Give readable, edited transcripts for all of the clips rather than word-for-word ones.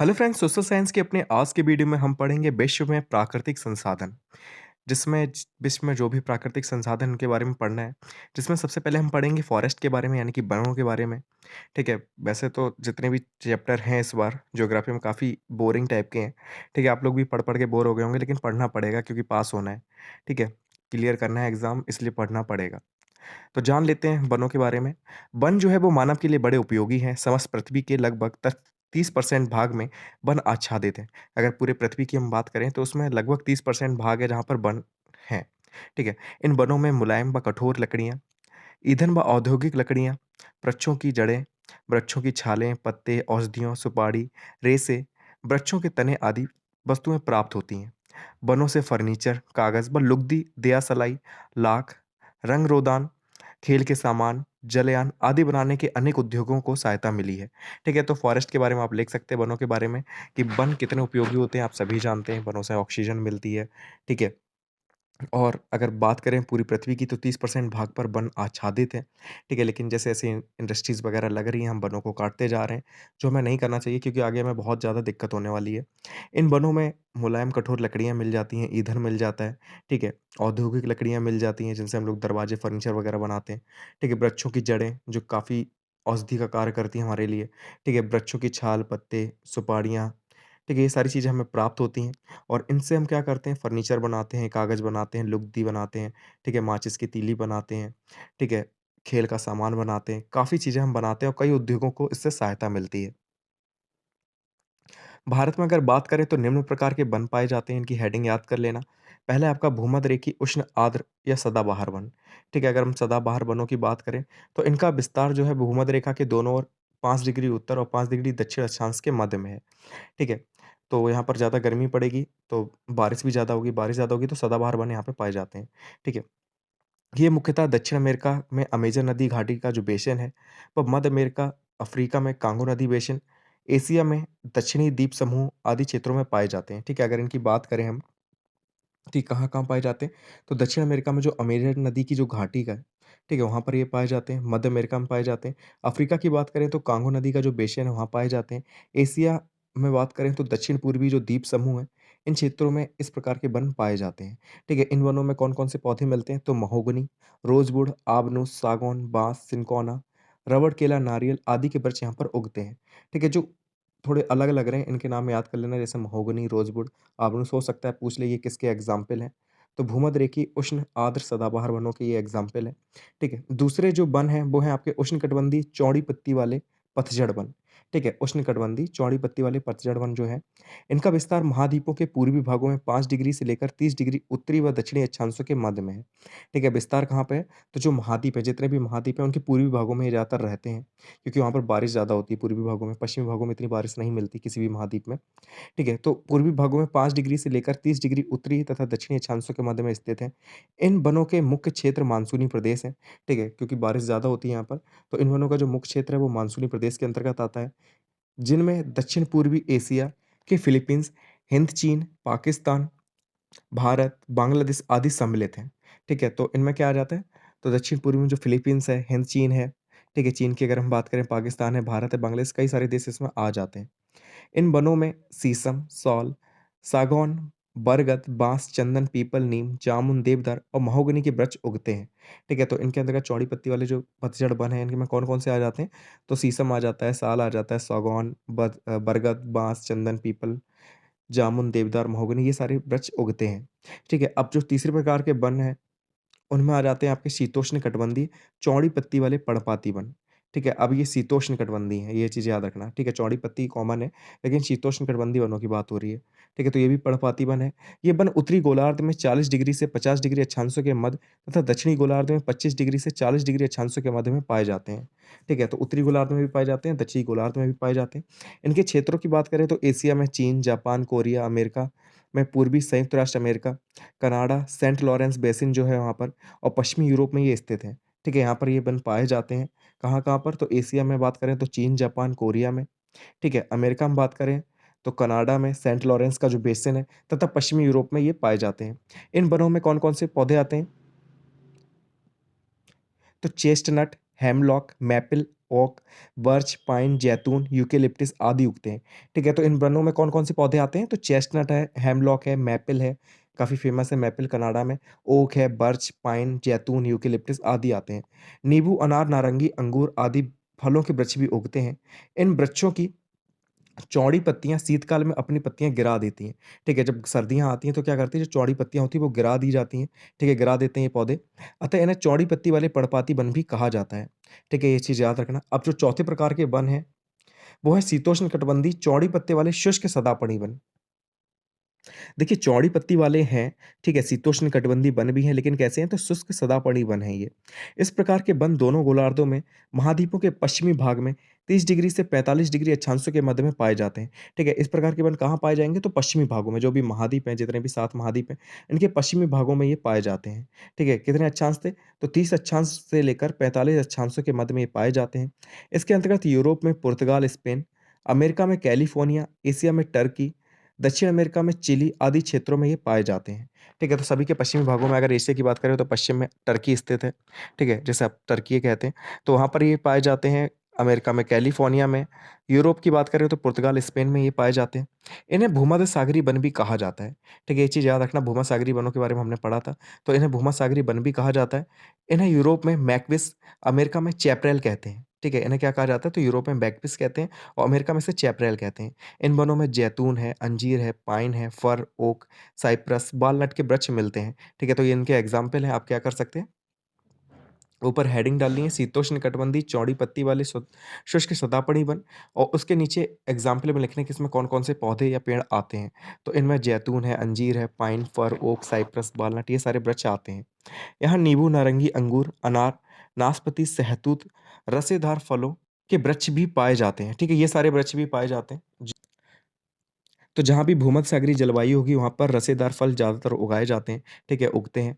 Hello friends, social science के अपने आज के वीडियो में हम पढ़ेंगे विश्व में प्राकृतिक संसाधन। विश्व में जो भी प्राकृतिक संसाधन उनके बारे में पढ़ना है। जिसमें सबसे पहले हम पढ़ेंगे फॉरेस्ट के बारे में, यानी कि वनों के बारे में। ठीक है। वैसे तो जितने भी चैप्टर हैं इस बार ज्योग्राफी में काफ़ी बोरिंग टाइप के हैं। ठीक है, आप लोग भी पढ़ पढ़ के बोर हो गए होंगे, लेकिन पढ़ना पड़ेगा क्योंकि पास होना है। ठीक है, क्लियर करना है एग्जाम, इसलिए पढ़ना पड़ेगा। तो जान लेते हैं वनों के बारे में। वन जो है वो मानव के लिए बड़े उपयोगी हैं। समस्त पृथ्वी के लगभग 30% भाग में वन आच्छादित है। अगर पूरे पृथ्वी की हम बात करें तो उसमें लगभग 30% भाग है जहाँ पर वन हैं। ठीक है। इन वनों में मुलायम व कठोर लकड़ियाँ, ईंधन व औद्योगिक लकड़ियाँ, वृक्षों की जड़ें, वृक्षों की छालें, पत्ते, औषधियों, सुपारी, रेशे, वृक्षों के तने आदि वस्तुएं प्राप्त होती हैं। वनों से फर्नीचर, कागज़ व लुगदी, दिया-सलाई, लाख, रंग-रोदान, खेल के सामान, जलयान आदि बनाने के अनेक उद्योगों को सहायता मिली है। ठीक है, तो फ़ॉरेस्ट के बारे में आप लिख सकते हैं, वनों के बारे में कि वन कितने उपयोगी होते हैं, आप सभी जानते हैं, वनों से ऑक्सीजन मिलती है। ठीक है। और अगर बात करें पूरी पृथ्वी की तो 30% भाग पर वन आच्छादित है। ठीक है, लेकिन जैसे-जैसे इंडस्ट्रीज़ वगैरह लग रही हैं, हम वनों को काटते जा रहे हैं, जो हमें नहीं करना चाहिए क्योंकि आगे हमें बहुत ज़्यादा दिक्कत होने वाली है। इन वनों में मुलायम कठोर लकड़ियाँ मिल जाती हैं, ईंधन मिल जाता है। ठीक है, औद्योगिक लकड़ियाँ मिल जाती हैं जिनसे हम लोग दरवाजे, फर्नीचर वगैरह बनाते हैं। ठीक है, वृक्षों की जड़ें जो काफ़ी औषधि का कार्य करती हैं हमारे लिए। ठीक है, वृक्षों की छाल, पत्ते, सुपाड़ियाँ, ठीक है, ये सारी चीज़ें हमें प्राप्त होती हैं। और इनसे हम क्या करते हैं, फर्नीचर बनाते हैं, कागज़ बनाते हैं, लुगदी बनाते हैं, ठीक है, माचिस की तीली बनाते हैं, ठीक है, खेल का सामान बनाते हैं, काफ़ी चीज़ें हम बनाते हैं और कई उद्योगों को इससे सहायता मिलती है। भारत में अगर बात करें तो निम्न प्रकार के वन पाए जाते हैं, इनकी हेडिंग याद कर लेना। पहला है आपका भूमध्यरेखीय उष्ण आर्द्र या सदाबहार वन। ठीक है, अगर हम सदाबहार वनों की बात करें तो इनका विस्तार जो है भूमध्य रेखा के दोनों ओर 5 डिग्री उत्तर और 5 डिग्री दक्षिण अक्षांश के मध्य में है। ठीक है, तो यहाँ पर ज़्यादा गर्मी पड़ेगी, तो बारिश ज़्यादा होगी तो सदाबहार वन यहाँ पे पाए जाते हैं। ठीक है, ये मुख्यतः दक्षिण अमेरिका में अमेज़न नदी घाटी का जो बेसिन है, वो मध्य अमेरिका, अफ्रीका में कांगो नदी बेसिन, एशिया में दक्षिणी द्वीप समूह आदि क्षेत्रों में पाए जाते हैं। ठीक है, अगर इनकी बात करें हम कि कहाँ-कहाँ पाए जाते हैं, तो दक्षिण अमेरिका में जो अमेज़न नदी की जो घाटी का है, ठीक है, वहाँ पर ये पाए जाते हैं। मध्य अमेरिका में पाए जाते हैं। अफ्रीका की बात करें तो कांगो नदी का जो बेसिन है, वहाँ पाए जाते हैं। एशिया में बात करें तो दक्षिण-पूर्वी जो द्वीप समूह है, इन क्षेत्रों में इस प्रकार के वन पाए जाते हैं। ठीक है, इन वनों में कौन-कौन से पौधे मिलते हैं, तो महोगनी, रोज़वुड, आबनूस, सागौन, बाँस, सिनकोना, रबड़, केला, नारियल आदि के वृक्ष यहाँ पर उगते हैं। ठीक है, जो थोड़े अलग लग रहे हैं, इनके नाम याद कर लेना, जैसे महोगनी, रोज़वुड, आबनूस हो सकता है पूछ ले ये किसके एग्ज़ाम्पल हैं। तो भूमध्यरेखीय उष्ण आर्द्र सदाबहार वनों के ये एग्ज़ाम्पल हैं। ठीक है। दूसरे जो वन हैं वो हैं आपके उष्णकटिबंधीय चौड़ी पत्ती वाले पतझड़ वन। ठीक है। उष्णकटिबंधीय चौड़ी पत्ती वाले पतझड़ वन जो हैं, इनका विस्तार महाद्वीपों के पूर्वी भागों में 5 डिग्री से लेकर 30 डिग्री उत्तरी व दक्षिणी अक्षांशों के मध्य में है। ठीक है। विस्तार कहाँ पे है? तो जो महाद्वीप है, जितने भी महाद्वीप हैं उनके पूर्वी भागों में ये ज़्यादातर रहते हैं, क्योंकि वहाँ पर बारिश ज़्यादा होती है पूर्वी भागों में, पश्चिमी भागों में इतनी बारिश नहीं मिलती किसी भी महाद्वीप में। ठीक है, तो पूर्वी भागों में 5 डिग्री से लेकर 30 डिग्री उत्तरी तथा दक्षिणी अक्षांशों के मध्य में स्थित हैं। इन वनों के मुख्य क्षेत्र मानसूनी प्रदेश हैं, ठीक है? क्योंकि बारिश ज़्यादा होती है यहाँ पर, तो इन वनों का जो मुख्य क्षेत्र है वो मानसूनी प्रदेश के अंतर्गत आता है, जिनमें दक्षिण-पूर्वी एशिया के फिलीपींस, हिंद, चीन, पाकिस्तान, भारत, बांग्लादेश आदि सम्मिलित हैं। ठीक है, तो इनमें क्या आ जाता है? तो दक्षिण-पूर्वी में जो फिलीपींस है, हिंद, चीन है, ठीक है? चीन की अगर हम बात करें, पाकिस्तान है, भारत है, बांग्लादेश, कई सारे देश इसमें आ जाते हैं। इन वनों में शीशम, साल, सागौन, बरगद, बाँस, चंदन, पीपल, नीम, जामुन, देवदार और महोगनी के वृक्ष उगते हैं। ठीक है? तो इनके अंतर्गत चौड़ी पत्ती वाले जो पतझड़ वन हैं, इनमें कौन-कौन से आ जाते हैं? तो शीशम आ जाता है, साल आ जाता है, सागौन, बरगद, बाँस, चंदन, पीपल, जामुन, देवदार, महोगनी ये सारे वृक्ष उगते हैं। ठीक है? अब जो तीसरे प्रकार के वन हैं, उनमें आ जाते हैं आपके शीतोष्णकटिबंधीय चौड़ी पत्ती वाले पर्णपाती वन। ठीक है? अब ये शीतोष्णकटिबंधीय हैं, ये चीज़ याद रखना। ठीक है? चौड़ी पत्ती कॉमन है, लेकिन शीतोष्णकटिबंधीय वनों की बात हो रही है। ठीक है? तो ये भी पर्णपाती वन है। ये वन उत्तरी गोलार्ध में 40 डिग्री से 50 डिग्री अक्षांशों के मध्य तथा दक्षिणी गोलार्ध में 25 डिग्री से 40 डिग्री अक्षांशों के मध्य में पाए जाते हैं। ठीक है? तो उत्तरी गोलार्ध में भी पाए जाते हैं, दक्षिणी गोलार्ध में भी पाए जाते हैं। इनके क्षेत्रों की बात करें तो एशिया में चीन, जापान, कोरिया, अमेरिका में पूर्वी संयुक्त राष्ट्र अमेरिका, कनाडा, सेंट लॉरेंस बेसिन जो है वहाँ पर और पश्चिमी यूरोप में ये स्थित हैं। ठीक है? यहाँ पर ये वन पाए जाते हैं। कहाँ-कहाँ पर? तो एशिया में बात करें तो चीन, जापान, कोरिया में। ठीक है? अमेरिका में बात करें तो कनाडा में सेंट लॉरेंस का जो बेसिन है तथा पश्चिमी यूरोप में ये पाए जाते हैं। इन वनों में कौन-कौन से पौधे आते हैं? तो chestnut, hemlock, maple, oak, birch, pine, जैतून, यूकेलिप्टिस आदि उगते हैं। ठीक है, तो इन वनों में कौन-कौन से पौधे आते हैं? तो चेस्टनट है, हेमलॉक है, मैपल है, काफ़ी फेमस है मैपल कनाडा में, ओक है, बर्च, पाइन, जैतून, यूकेलिप्टिस आदि आते हैं। नींबू, अनार, नारंगी, अंगूर आदि फलों के वृक्ष भी उगते हैं। इन वृक्षों की चौड़ी पत्तियाँ शीतकाल में अपनी पत्तियाँ गिरा देती हैं। ठीक है, जब सर्दियाँ आती हैं तो क्या करती हैं, जो चौड़ी पत्तियाँ होती हैं वो गिरा दी जाती हैं। ठीक है, गिरा देते हैं ये पौधे। अतः इन्हें चौड़ी पत्ती वाले पर्णपाती वन भी कहा जाता है। ठीक है, ये चीज़ याद रखना। अब जो चौथे प्रकार के वन हैं, वो है शीतोष्णकटिबंधीय चौड़ी पत्ते वाले शुष्क सदापनी वन। देखिए, चौड़ी पत्ती वाले हैं, ठीक है, शीतोष्णकटिबंधीय वन भी हैं, लेकिन कैसे हैं? तो शुष्क सदापनी वन हैं ये। इस प्रकार के वन दोनों गोलार्धों में, महाद्वीपों के पश्चिमी भाग में 30 डिग्री से 45 डिग्री अक्षांशों के मध्य में पाए जाते हैं। ठीक है, इस प्रकार के वन कहाँ पाए जाएँगे? तो पश्चिमी भागों में, जो भी महाद्वीप हैं, जितने भी 7 महाद्वीप हैं, इनके पश्चिमी भागों में ये पाए जाते हैं। ठीक है, कितने अक्षांश थे? तो 30 अक्षांश से लेकर 45 अक्षांशों के मध्य में ये पाए जाते हैं। इसके अंतर्गत यूरोप में पुर्तगाल, स्पेन, अमेरिका में कैलिफ़ोर्निया, एशिया में टर्की, दक्षिण अमेरिका में चिली आदि क्षेत्रों में ये पाए जाते हैं। ठीक है, तो सभी के पश्चिमी भागों में अगर एशिया की बात करें तो पश्चिम में टर्की स्थित है। ठीक है, जिसे आप टर्की कहते हैं, तो वहाँ पर ये पाए जाते हैं। अमेरिका में कैलिफ़ोर्निया में, यूरोप की बात करें तो पुर्तगाल, स्पेन में ये पाए जाते हैं। इन्हें भूमध्यसागरीय वन भी कहा जाता है। ठीक है, ये चीज़ याद रखना, भूमध्यसागरीय वनों के बारे में हमने पढ़ा था, तो इन्हें भूमध्यसागरीय वन भी कहा जाता है। इन्हें यूरोप में मैक्विस, अमेरिका में चैपरेल कहते हैं। ठीक है, इन्हें क्या कहा जाता है? तो यूरोप में मैक्विस कहते हैं और अमेरिका में इसे चैपरेल कहते हैं। इन वनों में जैतून है, अंजीर है, पाइन है, फर, ओक, साइप्रस, वालनट के वृक्ष मिलते हैं। ठीक है, तो ये इनके एग्ज़ाम्पल हैं, आप क्या कर सकते हैं, ऊपर हेडिंग डालनी है शीतोष्णकटिबंधीय चौड़ी पत्ती वाले शुष्क सदापनी वन और उसके नीचे एग्ज़ाम्पल में लिखना है कि इसमें कौन-कौन से पौधे या पेड़ आते हैं। तो इनमें जैतून है, अंजीर है, पाइन, फर, ओक, साइप्रस, वालनट ये सारे वृक्ष आते हैं। यहाँ नींबू, नारंगी, अंगूर, अनार, नाशपाती, सहतूत, रसेदार फलों के वृक्ष भी पाए जाते हैं। ठीक है, ये सारे वृक्ष भी पाए जाते हैं। तो जहाँ भी भूमध्यसागरीय जलवायु होगी वहाँ पर रसेदार फल ज़्यादातर उगाए जाते हैं, ठीक है, उगते हैं।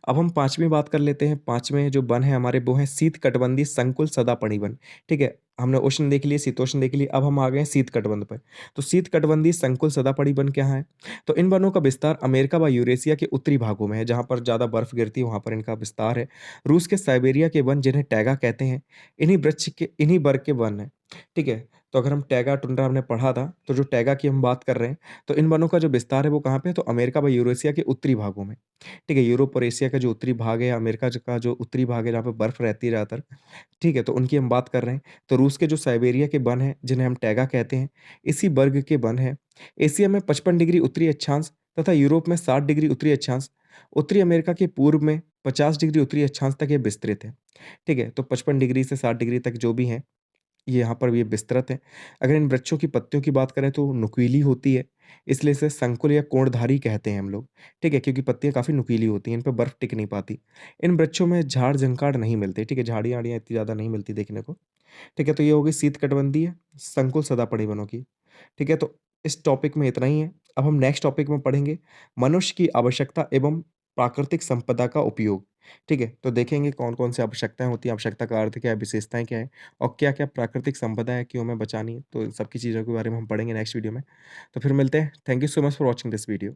अब हम 5वीं बात कर लेते हैं, 5वें जो वन है हमारे वो हैं शीतकटिबंधीय संकुल सदापनी वन, ठीक है। हमने उष्ण देख लिए, शीतोष्ण देख लिए, अब हम आ गए हैं शीतकटिबंध पर। तो शीतकटिबंधीय संकुल सदापनी वन क्या है? तो इन वनों का विस्तार अमेरिका व यूरेशिया के उत्तरी भागों में है, जहाँ पर ज़्यादा बर्फ गिरती है वहाँ पर इनका विस्तार है। रूस के साइबेरिया के वन जिन्हें टैगा कहते हैं, इन्हीं वर्ग के वन हैं, ठीक है। तो अगर हम टैगा टुंड्रा हमने पढ़ा था, तो जो टैगा की हम बात कर रहे हैं, तो इन वनों का जो विस्तार है वो कहाँ पे है? तो अमेरिका व यूरेशिया के उत्तरी भागों में। ठीक है, यूरोप और एशिया का जो उत्तरी भाग है, अमेरिका का जो उत्तरी भाग है जहाँ पे बर्फ रहती है ज़्यादातर, ठीक है, तो उनकी हम बात कर रहे हैं। तो रूस के जो साइबेरिया के वन हैं, जिन्हें हम टैगा कहते हैं, इसी वर्ग के वन हैं। एशिया में 55 डिग्री उत्तरी अक्षांश तथा यूरोप में 60 डिग्री उत्तरी अक्षांश, उत्तरी अमेरिका के पूर्व में 50 डिग्री उत्तरी अक्षांश तक ये विस्तृत है। ठीक है, तो 55 डिग्री से 60 डिग्री तक जो भी हैं, ये यहाँ पर ये विस्तृत है। अगर इन वृक्षों की पत्तियों की बात करें तो नुकीली होती है, इसलिए इसे संकुल या कोणधारी कहते हैं हम लोग, ठीक है? क्योंकि पत्तियाँ काफ़ी नुकीली होती हैं, इन पे बर्फ टिक नहीं पाती। इन वृक्षों में झाड़-झंखाड़ नहीं मिलते, ठीक है? झाड़ियाँ-वाड़ियाँ इतनी ज़्यादा नहीं मिलती देखने को, ठीक है? तो ये हो गई शीतकटिबंधीय संकुल सदापड़ी वनों की, ठीक है? तो इस टॉपिक में इतना ही है। अब हम नेक्स्ट टॉपिक में पढ़ेंगे मनुष्य की आवश्यकता एवं प्राकृतिक संपदा का उपयोग, ठीक है? तो देखेंगे कौन-कौन सी आवश्यकताएँ होती हैं, आवश्यकता का अर्थ क्या है, विशेषताएँ क्या हैं और क्या-क्या प्राकृतिक संपदा है, क्यों हमें बचानी है? तो इन सब की चीज़ों के बारे में हम पढ़ेंगे नेक्स्ट वीडियो में। तो फिर मिलते हैं। Thank you so much for watching this video.